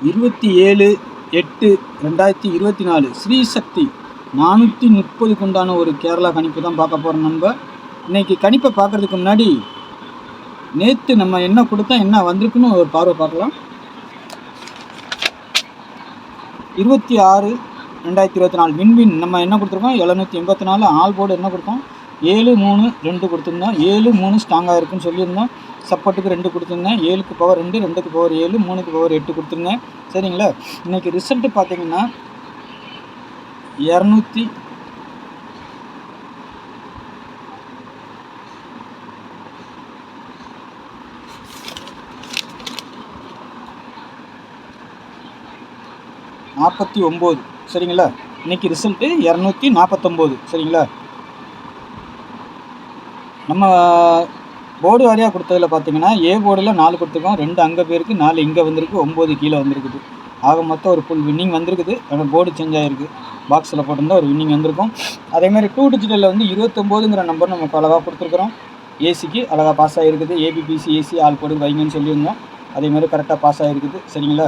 27/8/2024 ஸ்ரீசக்தி 430க்கு உண்டான ஒரு கேரளா கணிப்பு தான் பார்க்க போகிறோம். நம்ம இன்றைக்கி கணிப்பை பார்க்குறதுக்கு முன்னாடி நேற்று நம்ம என்ன கொடுத்தோம், என்ன வந்திருக்குன்னு ஒரு பார்வை பார்க்கலாம். 26/2024 விண்வின் நம்ம என்ன கொடுத்துருக்கோம், 784. ஆல் போர்டு என்ன கொடுத்தோம், 7-3-2 கொடுத்துருந்தோம். 7-3 ஸ்ட்ராங்காக இருக்குன்னு சொல்லியிருந்தோம். சப்போர்ட்டுக்கு 2 கொடுத்துருந்தேன். 7க்கு பவர் 2, 2க்கு பவர் 7, 3க்கு பவர் 8 கொடுத்துருந்தேன். சரிங்களா? இன்றைக்கி ரிசல்ட்டு பார்த்தீங்கன்னா 249. சரிங்களா? இன்றைக்கி ரிசல்ட்டு 249. சரிங்களா? நம்ம போர்டு வாரியாக கொடுத்ததில் பார்த்தீங்கன்னா ஏ போர்டில் 4 கொடுத்துருக்கோம், 2 அங்கே போயிருக்கு, 4 இங்கே வந்திருக்கு, 9 கீழே வந்திருக்குது. ஆக மொத்தம் ஒரு ஃபுல் வின்னிங் வந்திருக்குது. ஆனால் போர்டு சேஞ்ச் ஆகிருக்கு, பாக்ஸில் போட்டிருந்தால் ஒரு வின்னிங் வந்திருக்கும். அதேமாதிரி 2 டிஜிட்டலில் வந்து 29ங்கிற நம்பர் நமக்கு அழகாக கொடுத்துருக்குறோம். ஏசிக்கு அழகாக பாஸ் ஆகிருக்குது. ஏபிபிசி ஏசி ஆல் போர்டு வைங்கன்னு சொல்லியிருந்தோம். அதேமாதிரி கரெக்டாக பாஸ் ஆகிருக்குது. சரிங்களா?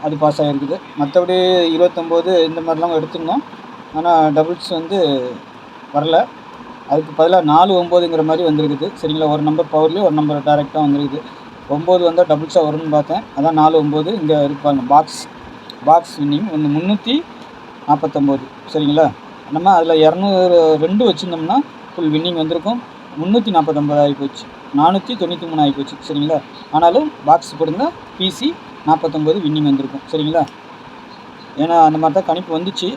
அது பாஸ் ஆகிருக்குது. மற்றபடி 29 இந்த மாதிரிலாம் எடுத்துருந்தோம். ஆனால் டபுள்ஸ் வந்து வரல. அதுக்கு பதிலாக 4-9ங்கிற மாதிரி வந்திருக்குது. சரிங்களா? ஒரு நம்பர் பவர்லேயும் ஒரு நம்பர் டேரெக்டாக வந்திருக்குது. 9 வந்தால் டபுள்ஸாக வரும்னு பார்த்தேன். அதான் 4-9 இங்கே இருப்பாங்க. பாக்ஸ் வின்னிங் வந்து 349. சரிங்களா? நம்ம அதில் 202 வச்சுருந்தோம்னா ஃபுல் வின்னிங் வந்திருக்கும். 349 ஆகி போச்சு, 493 ஆகி போச்சு. சரிங்களா? ஆனாலும் பாக்ஸ் கொடுங்க, பிசி 49 வின்னிங் வந்திருக்கும். சரிங்களா? ஏன்னா அந்த மாதிரி தான் கணிப்பு வந்துச்சு.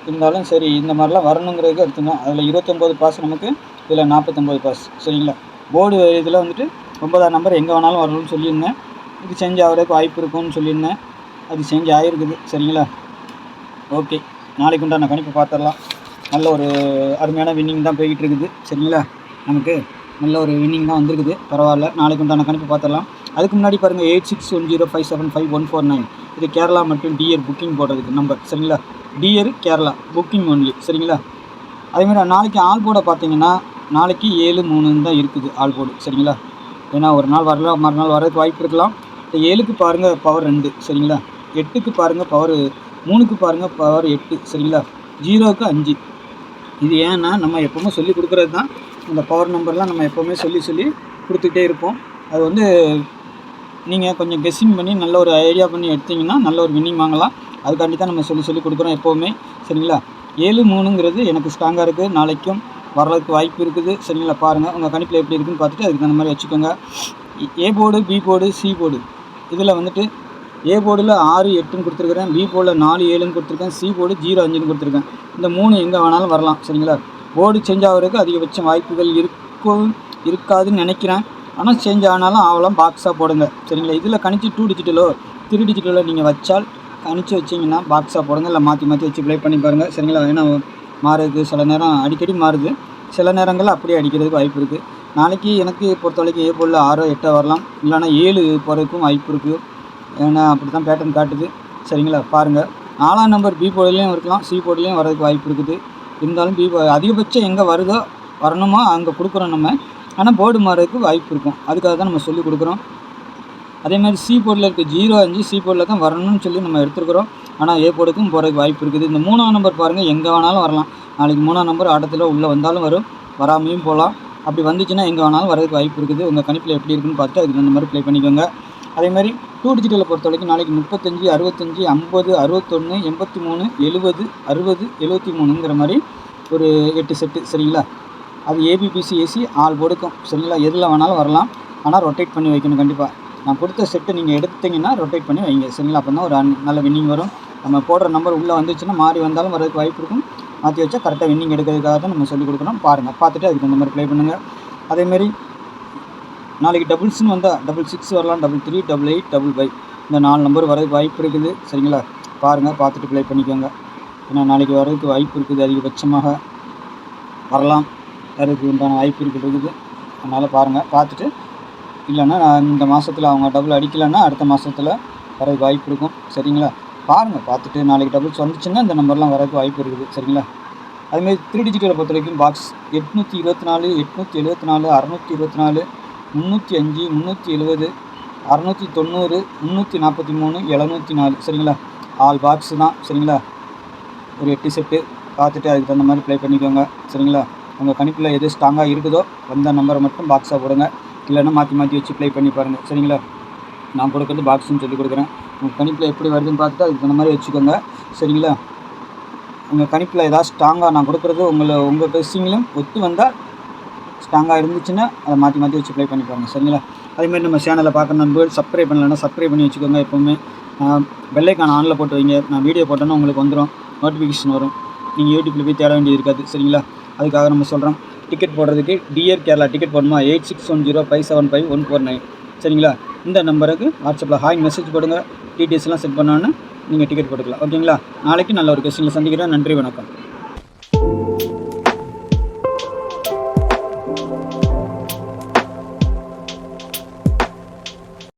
இருந்தாலும் சரி, இந்த மாதிரிலாம் வரணுங்கிறதுக்கு எடுத்துருந்தோம். அதில் 29 பாஸ் நமக்கு, இதில் 49 பாஸ். சரிங்களா? போர்டு இதில் வந்துட்டு 9ஆம் நம்பர் எங்கே வேணாலும் வரணும்னு சொல்லியிருந்தேன். இது சேஞ்ச் ஆகிறதுக்கு வாய்ப்பு இருக்கும்னு சொல்லியிருந்தேன். அது சேஞ்ச் ஆகிருக்குது. சரிங்களா? ஓகே, நாளைக்கு உண்டான கணிப்பு பார்த்துடலாம். நல்ல ஒரு அருமையான வின்னிங் தான் போய்கிட்டு இருக்குது. சரிங்களா? நமக்கு நல்ல ஒரு வின்னிங் தான் வந்திருக்குது. பரவாயில்ல, நாளைக்கு உண்டான கணிப்பு பார்த்துடலாம். அதுக்கு முன்னாடி பாருங்கள், 8610575149 இது கேரளா மற்றும் டிஆர் புக்கிங் போடுறதுக்கு நம்பர். சரிங்களா? TR Kerala booking only. சரிங்களா? அதேமாதிரி நாளைக்கு ஆல் போர்டை பார்த்தீங்கன்னா நாளைக்கு 7-3 தான் இருக்குது ஆல் போர்டு. சரிங்களா? ஏன்னா ஒரு நாள் வரல, மறுநாள் வர்றதுக்கு வாய்ப்பு இருக்கலாம். இப்போ 7க்கு பாருங்கள் பவர் 2. சரிங்களா? 8க்கு பாருங்கள் பவர் 3க்கு பாருங்கள் பவர் 8. சரிங்களா? 0க்கு 5. இது ஏன்னா நம்ம எப்போவுமே சொல்லி கொடுக்குறது தான். இந்த பவர் நம்பர்லாம் நம்ம எப்போவுமே சொல்லி கொடுத்துக்கிட்டே இருப்போம். அது வந்து நீங்கள் கொஞ்சம் கெஸ்ஸிங் பண்ணி நல்ல ஒரு ஐடியா பண்ணி எடுத்திங்கன்னா நல்ல ஒரு வின்னிங் வாங்கலாம். அதுக்காண்டி தான் நம்ம சொல்லி கொடுக்குறோம் எப்போவுமே. சரிங்களா? 7-3ங்கிறது எனக்கு ஸ்ட்ராங்காக இருக்குது. நாளைக்கும் வர்றதுக்கு வாய்ப்பு இருக்குது. சரிங்களா? பாருங்கள், உங்கள் கணிப்பில் எப்படி இருக்குதுன்னு பார்த்துட்டு அதுக்கு தகுந்த மாதிரி வச்சுக்கோங்க. A board, B board, C board இதில் வந்துட்டு ஏ போர்டில் 6-8ன்னு கொடுத்துருக்குறேன், பி போர்டில் 4-7ன்னு கொடுத்துருக்கேன், சி போர்டு 0-5ன்னு கொடுத்துருக்கேன். இந்த 3 எங்கே வேணாலும் வரலாம். சரிங்களா? போர்டு சேஞ்ச் ஆகிறதுக்கு அதிகபட்சம் வாய்ப்புகள் இருக்காதுன்னு நினைக்கிறேன். ஆனால் சேஞ்ச் ஆனாலும் ஆகலாம். பாக்ஸாக போடுங்க. சரிங்களா? இதில் கணிச்சு 2 டிஜிட்டலோ 3 டிஜிட்டலோ நீங்கள் வச்சால் கணிச்சு வச்சிங்கன்னா பாக்ஸாக போடுங்க. இல்லை மாற்றி வச்சு ப்ளே பண்ணி பாருங்கள். சரிங்களா? ஏன்னா மாறுது, சில நேரம் அடிக்கடி மாறுது, சில நேரங்களில் அப்படியே அடிக்கிறதுக்கு வாய்ப்பு இருக்குது. நாளைக்கு எனக்கு பொறுத்த வரைக்கும் ஏ போர்டில் 6-8 வரலாம், இல்லைனா 7 போகிறதுக்கும் வாய்ப்பு இருக்குது. ஏன்னா அப்படி தான் பேட்டர்ன் காட்டுது. சரிங்களா? பாருங்கள், 4ஆம் நம்பர் பி போர்டுலேயும் இருக்கலாம், சி போர்டுலேயும் வரதுக்கு வாய்ப்பு இருக்குது. இருந்தாலும் அதிகபட்சம் எங்கே வரணுமோ அங்கே கொடுக்குறோம் நம்ம. ஆனால் போர்டு மாறுறதுக்கு வாய்ப்பு இருக்கும். அதுக்காக தான் நம்ம சொல்லி கொடுக்குறோம். அதேமாதிரி சி போர்டில் இருக்குது 0-5 சி போர்டில் தான் வரணும்னு சொல்லி நம்ம எடுத்துருக்குறோம். ஆனால் ஏ போர்டுக்கும் போகிறதுக்கு வாய்ப்பு இருக்குது. இந்த 3ஆம் நம்பர் பாருங்கள், எங்கே வேணாலும் வரலாம். நாளைக்கு 3ஆம் நம்பர் ஆட்டத்தில் உள்ளே வந்தாலும் வரும், வராமையும் போகலாம். அப்படி வந்துச்சுன்னா எங்கே வேணாலும் வரதுக்கு வாய்ப்பு இருக்குது. உங்கள் கணிப்பில் எப்படி இருக்குன்னு பார்த்து அதுக்கு அந்த மாதிரி ப்ளே பண்ணிக்கோங்க. அதேமாதிரி 2 டிஜிட்டலை பொறுத்த வரைக்கும் நாளைக்கு 35, 65, 50, 61, 83, 70, 60, 73ங்கிற மாதிரி ஒரு 8 செட்டு. சரிங்களா? அது ஏபிபிசி ஏசி ஆல் போர்டுக்கும். சரிங்களா? எதில் வேணாலும் வரலாம். ஆனால் ரொட்டேட் பண்ணி வைக்கணும் கண்டிப்பாக. நான் கொடுத்த செட்டை நீங்கள் எடுத்தீங்கன்னா ரொட்டேட் பண்ணி வைங்க. சரிங்களா? அப்போ தான் ஒரு நல்ல வின்னிங் வரும். நம்ம போடுற நம்பர் உள்ளே வந்துச்சுன்னா மாறி வந்தாலும் வரதுக்கு வாய்ப்பு இருக்கும். மாற்றி வச்சா கரெக்டாக வின்னிங் எடுக்கிறதுக்காக தான் நம்ம சொல்லிக் கொடுக்குறோம். பாருங்கள், பார்த்துட்டு அதுக்கு அந்த மாதிரி ப்ளே பண்ணுங்கள். அதேமாரி நாளைக்கு டபுள்ஸ்னு வந்தால் 66 வரலாம், 33, 88, 55 இந்த 4 நம்பர் வரதுக்கு வாய்ப்பு இருக்குது. சரிங்களா? பாருங்கள், பார்த்துட்டு ப்ளே பண்ணிக்கோங்க. ஏன்னா நாளைக்கு வரதுக்கு வாய்ப்பு இருக்குது, அதிகபட்சமாக வரலாம், வரதுக்கு உண்டான வாய்ப்பு இருக்குது. அதனால் பாருங்கள், பார்த்துட்டு இல்லைன்னா இந்த மாதத்தில் அவங்க டபுள் அடிக்கலைன்னா அடுத்த மாதத்தில் வரதுக்கு வாய்ப்பு இருக்கும். சரிங்களா? பாருங்கள், பார்த்துட்டு நாளைக்கு டபுள்ஸ் வந்துச்சுன்னா இந்த நம்பர்லாம் வரதுக்கு வாய்ப்பு இருக்குது. சரிங்களா? அதுமாதிரி 3 டிஜிட்டலை பொறுத்த வரைக்கும் பாக்ஸ் 824, 874, 624, 305, 370, 690 343 704 சரிங்களா. ஆல் பாக்ஸு தான் சரிங்களா. ஒரு 8 செட்டு பார்த்துட்டு அதுக்கு தகுந்த மாதிரி ப்ளே பண்ணிக்கோங்க சரிங்களா. உங்கள் கணிப்பில் எது ஸ்ட்ராங்காக இருக்குதோ வந்த நம்பரை மட்டும் பாக்ஸாக போடுங்க. இல்லைன்னா மாற்றி வச்சு ப்ளே பண்ணி பாருங்கள் சரிங்களா. நான் கொடுக்குறது பாக்ஸுன்னு சொல்லி கொடுக்குறேன். உங்கள் கணிப்பில் எப்படி வருதுன்னு பார்த்துட்டு அதுக்கு தகுந்த மாதிரி வச்சுக்கோங்க சரிங்களா. உங்கள் கணிப்பில் ஏதாவது ஸ்ட்ராங்காக நான் கொடுக்குறது உங்கள் பெஸ்ஸிங்கிலும் ஒத்து வந்தால் ஸ்ட்ராங்காக இருந்துச்சுன்னா அதை மாற்றி வச்சு ப்ளே பண்ணி பாருங்கள் சரிங்களா. அதேமாதிரி நம்ம சேனலை பார்க்குற நண்பர்கள் சப்ஸ்கிரைப் பண்ணலைன்னா சப்ஸ்கிரைப் பண்ணி வச்சுக்கோங்க. எப்போவுமே பெல்லைக்கான ஆனில் போட்டு வைங்க. நான் வீடியோ போட்டோன்னா உங்களுக்கு வந்துடும், நோட்டிஃபிகேஷன் வரும். நீங்கள் யூடியூப்பில் போய் தேட வேண்டியது இருக்காது சரிங்களா. அதுக்காக நம்ம சொல்கிறோம். டிக்கெட் போடுறதுக்கு டியர் கேரளா டிக்கெட் போடணுமா 8610575149 சரிங்களா. இந்த நம்பருக்கு வாட்ஸ்அப்பில் ஹாய் மெசேஜ் போடுங்க. டீட்டெயில்ஸ்லாம் செட் பண்ணோன்னு நீங்கள் டிக்கெட் போட்டுக்கலாம் ஓகேங்களா. நாளைக்கு நல்ல ஒரு கொஸ்டினில் சந்திக்கிறேன். நன்றி, வணக்கம்.